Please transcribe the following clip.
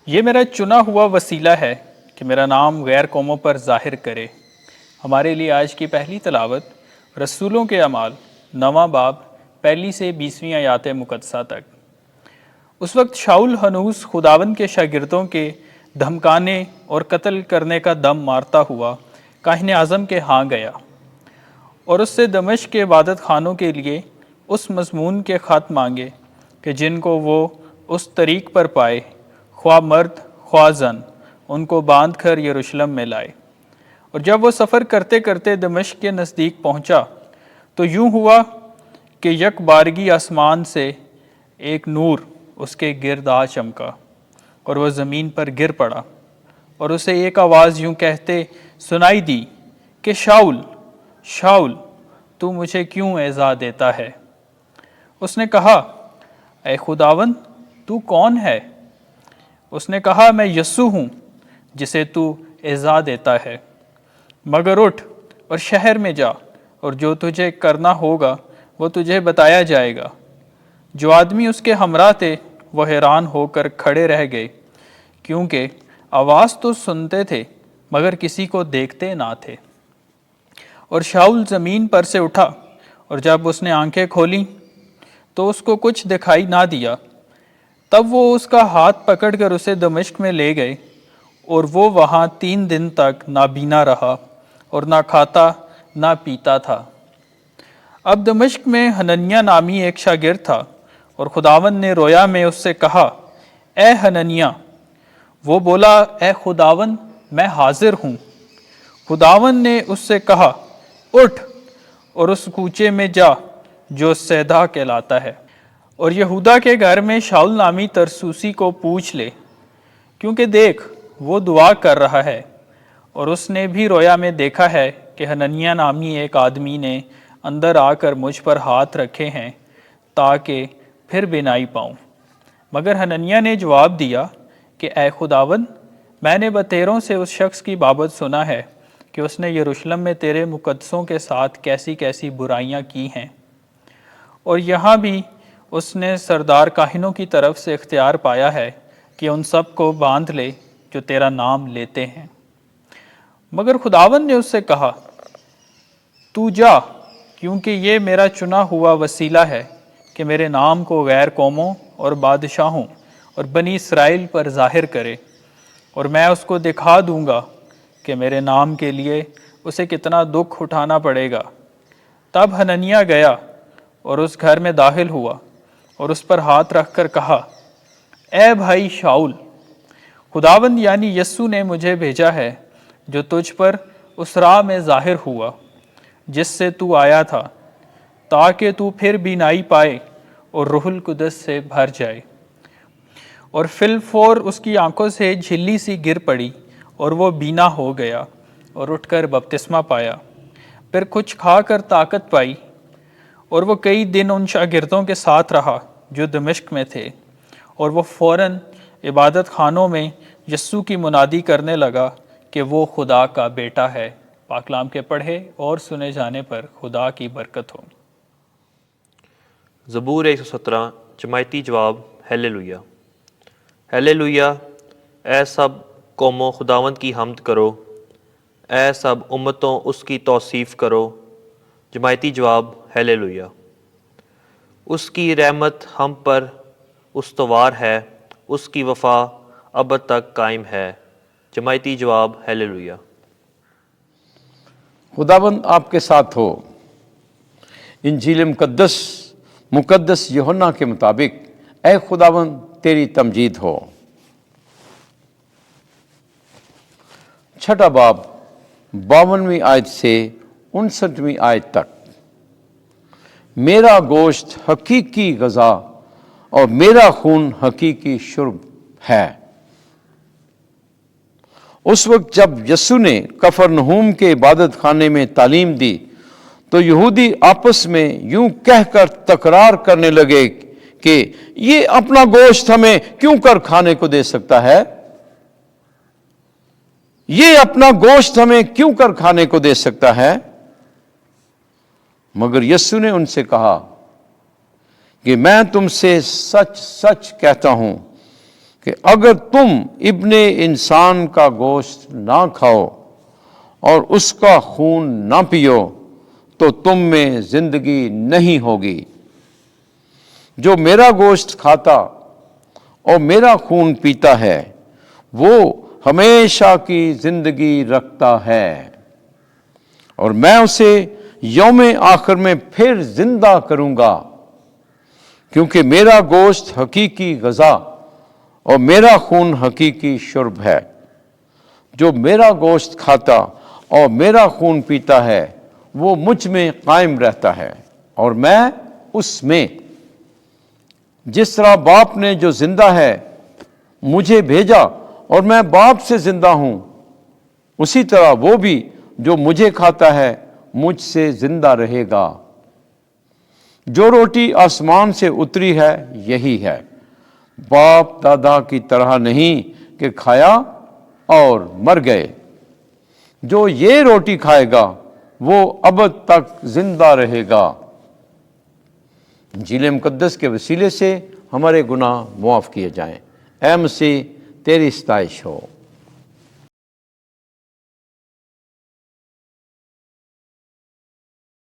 یہ میرا چنا ہوا وسیلہ ہے کہ میرا نام غیر قوموں پر ظاہر کرے۔ ہمارے لیے آج کی پہلی تلاوت رسولوں کے اعمال 9واں باب 1 سے 20 آیات مقدسہ تک۔ اس وقت شاؤل ہنوز خداوند کے شاگردوں کے دھمکانے اور قتل کرنے کا دم مارتا ہوا کاہن اعظم کے ہاں گیا اور اس سے دمشق کے عبادت خانوں کے لیے اس مضمون کے خط مانگے کہ جن کو وہ اس طریق پر پائے، خواہ مرد خواہ زن، ان کو باندھ کر یروشلم میں لائے۔ اور جب وہ سفر کرتے کرتے دمشق کے نزدیک پہنچا تو یوں ہوا کہ یک بارگی آسمان سے ایک نور اس کے گرد آ چمکا اور وہ زمین پر گر پڑا، اور اسے ایک آواز یوں کہتے سنائی دی کہ شاؤل شاؤل تو مجھے کیوں ایذا دیتا ہے؟ اس نے کہا، اے خداوند تو کون ہے؟ اس نے کہا، میں یسوع ہوں جسے تو ایذا دیتا ہے، مگر اٹھ اور شہر میں جا، اور جو تجھے کرنا ہوگا وہ تجھے بتایا جائے گا۔ جو آدمی اس کے ہمراہ تھے وہ حیران ہو کر کھڑے رہ گئے، کیونکہ آواز تو سنتے تھے مگر کسی کو دیکھتے نہ تھے۔ اور شاؤل زمین پر سے اٹھا، اور جب اس نے آنکھیں کھولیں تو اس کو کچھ دکھائی نہ دیا۔ تب وہ اس کا ہاتھ پکڑ کر اسے دمشق میں لے گئے، اور وہ وہاں 3 دن تک نابینا رہا اور نہ کھاتا نہ پیتا تھا۔ اب دمشق میں حننیہ نامی ایک شاگرد تھا، اور خداوند نے رویا میں اس سے کہا، اے حننیہ۔ وہ بولا، اے خداوند میں حاضر ہوں۔ خداوند نے اس سے کہا، اٹھ اور اس کوچے میں جا جو سیدھا کہلاتا ہے، اور یہودا کے گھر میں شاؤل نامی ترسوسی کو پوچھ لے، کیونکہ دیکھ وہ دعا کر رہا ہے، اور اس نے بھی رویا میں دیکھا ہے کہ حننیہ نامی ایک آدمی نے اندر آ کر مجھ پر ہاتھ رکھے ہیں تاکہ پھر بینائی پاؤں۔ مگر حننیہ نے جواب دیا کہ اے خداوند، میں نے بتیروں سے اس شخص کی بابت سنا ہے کہ اس نے یروشلم میں تیرے مقدسوں کے ساتھ کیسی کیسی برائیاں کی ہیں، اور یہاں بھی اس نے سردار کاہنوں کی طرف سے اختیار پایا ہے کہ ان سب کو باندھ لے جو تیرا نام لیتے ہیں۔ مگر خداوند نے اس سے کہا، تو جا، کیونکہ یہ میرا چنا ہوا وسیلہ ہے کہ میرے نام کو غیر قوموں اور بادشاہوں اور بنی اسرائیل پر ظاہر کرے، اور میں اس کو دکھا دوں گا کہ میرے نام کے لیے اسے کتنا دکھ اٹھانا پڑے گا۔ تب حننیہ گیا اور اس گھر میں داخل ہوا اور اس پر ہاتھ رکھ کر کہا، اے بھائی شاؤل، خداوند یعنی یسوع نے مجھے بھیجا ہے جو تجھ پر اس راہ میں ظاہر ہوا جس سے تو آیا تھا، تاکہ تو پھر بینائی پائے اور روح القدس سے بھر جائے۔ اور فی الفور اس کی آنکھوں سے جھلی سی گر پڑی، اور وہ بینا ہو گیا اور اٹھ کر بپتسمہ پایا۔ پھر کچھ کھا کر طاقت پائی، اور وہ کئی دن ان شاگردوں کے ساتھ رہا جو دمشق میں تھے، اور وہ فوراً عبادت خانوں میں یسوع کی منادی کرنے لگا کہ وہ خدا کا بیٹا ہے۔ پاک کلام کے پڑھے اور سنے جانے پر خدا کی برکت ہو۔ زبور 117 جماعتی جواب، ہیلیلویا ہیلیلویا۔ اے سب قوموں خداوند کی حمد کرو، اے سب امتوں اس کی توصیف کرو۔ جماعتی جواب، ہیلیلویا۔ اس کی رحمت ہم پر استوار ہے، اس کی وفا ابد تک قائم ہے۔ جماعتی جواب، ہیلیلویا۔ خداوند آپ کے ساتھ ہو۔ انجیل مقدس یوحنا کے مطابق اے خداوند تیری تمجید ہو۔ 6 باب 52ویں آیت سے 59ویں آیت تک۔ میرا گوشت حقیقی غذا اور میرا خون حقیقی شرب ہے۔ اس وقت جب یسوع نے کفرنہوم کے عبادت خانے میں تعلیم دی تو یہودی آپس میں یوں کہہ کر تکرار کرنے لگے کہ یہ اپنا گوشت ہمیں کیوں کر کھانے کو دے سکتا ہے؟ یہ اپنا گوشت ہمیں کیوں کر کھانے کو دے سکتا ہے؟ مگر یسوع نے ان سے کہا کہ میں تم سے سچ سچ کہتا ہوں کہ اگر تم ابن انسان کا گوشت نہ کھاؤ اور اس کا خون نہ پیو تو تم میں زندگی نہیں ہوگی۔ جو میرا گوشت کھاتا اور میرا خون پیتا ہے وہ ہمیشہ کی زندگی رکھتا ہے، اور میں اسے یوم آخر میں پھر زندہ کروں گا، کیونکہ میرا گوشت حقیقی غذا اور میرا خون حقیقی شرب ہے۔ جو میرا گوشت کھاتا اور میرا خون پیتا ہے وہ مجھ میں قائم رہتا ہے اور میں اس میں۔ جس طرح باپ نے جو زندہ ہے مجھے بھیجا اور میں باپ سے زندہ ہوں، اسی طرح وہ بھی جو مجھے کھاتا ہے مجھ سے زندہ رہے گا۔ جو روٹی آسمان سے اتری ہے یہی ہے، باپ دادا کی طرح نہیں کہ کھایا اور مر گئے۔ جو یہ روٹی کھائے گا وہ ابد تک زندہ رہے گا۔ انجیل مقدس کے وسیلے سے ہمارے گناہ معاف کیے جائیں۔ اے مسیح تیری ستائش ہو۔